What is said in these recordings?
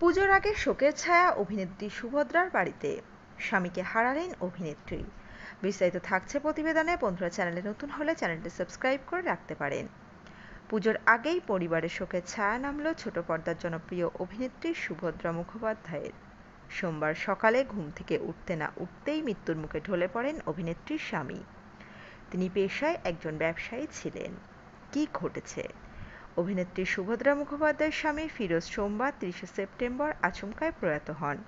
পুজোর আগে শোকের ছায়া অভিনেত্রী সুভদ্রার বাড়িতে, স্বামীকে হারালেন অভিনেত্রী। বিস্তারিত থাকছে প্রতিবেদনে। বন্ধুরা, চ্যানেলে নতুন হলে চ্যানেলটি সাবস্ক্রাইব করে রাখতে পারেন। পুজোর আগেই পরিবারের শোকের ছায়া নামল ছোট পর্দার জনপ্রিয় অভিনেত্রী সুভদ্রা মুখোপাধ্যায়ের। সোমবার সকালে ঘুম থেকে উঠতে না উঠতেই মৃত্যুর মুখে ঢলে পড়েন অভিনেত্রীর স্বামী। তিনি পেশায় একজন ব্যবসায়ী ছিলেন। কি ঘটেছে? অভিনেত্রী সুভদ্রা মুখোপাধ্যায়ের স্বামী ফিরোজ সোমবার 30 সেপ্টেম্বর আচমকায় প্রয়াত হন।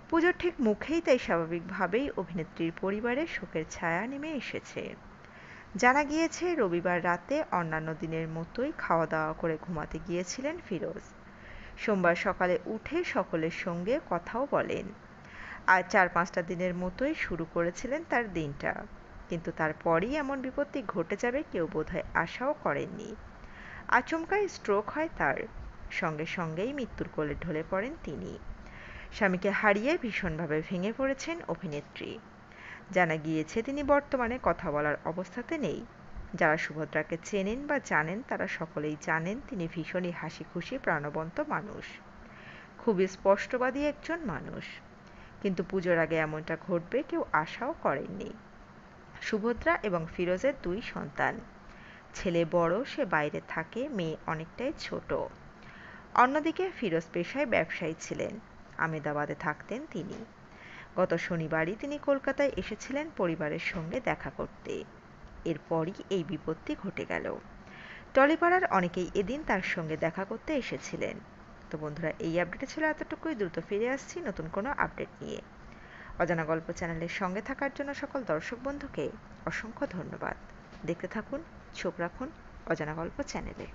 পুজোর ঠিক মুখেই তাই স্বাভাবিকভাবেই অভিনেত্রীর পরিবারে শোকের ছায়া নেমে এসেছে। জানা গিয়েছে, রবিবার রাতে অন্যান্য দিনের মতোই খাওয়া দাওয়া করে ঘুমাতে গিয়েছিলেন ফিরোজ। সোমবার সকালে উঠে সকলের সঙ্গে কথাও বলেন। আর 4-5টা দিনের মতোই শুরু করেছিলেন তার দিনটা, কিন্তু তারপরই এমন বিপত্তি ঘটে যাবে কেউ বোধহয় আশাও করেননি। আচমকাই স্ট্রোক হয় তার। সঙ্গে সঙ্গেই মৃত্যুর কোলে ঢলে পড়েন তিনি। স্বামীকে হারিয়ে ভীষণভাবে ভেঙে পড়েছেন অভিনেত্রী। জানা গিয়েছে, তিনি বর্তমানে কথা বলার অবস্থাতে নেই। যারা সুভদ্রাকে চেনেন বা জানেন তারা সকলেই জানেন তিনি ভীষণই হাসি খুশি প্রাণবন্ত মানুষ, খুবই স্পষ্টবাদী একজন মানুষ। কিন্তু পুজোর আগে এমনটা ঘটবে কেউ আশাও করেননি। সুভদ্রা এবং ফিরোজের 2 সন্তান। ছেলে বড়, সে বাইরে থাকে, মেয়ে অনেকটাই ছোট। অন্যদিকে ফিরোজ পেশায় ব্যবসায়ী ছিলেন, আমেদাবাদে থাকতেন তিনি। গত শনিবারই তিনি কলকাতায় এসেছিলেন পরিবারের সঙ্গে দেখা করতে। এরপরই এই বিপত্তি ঘটে গেল। টলিপাড়ার অনেকেই এদিন তার সঙ্গে দেখা করতে এসেছিলেন। তো বন্ধুরা, এই আপডেটে ছিল এতটুকুই। দ্রুত ফিরে আসছি নতুন কোনো আপডেট নিয়ে। অজানা গল্প চ্যানেলের সঙ্গে থাকার জন্য সকল দর্শক বন্ধুকে অসংখ্য ধন্যবাদ। দেখতে থাকুন, চোখ রাখুন অজানা গল্প চ্যানেলে।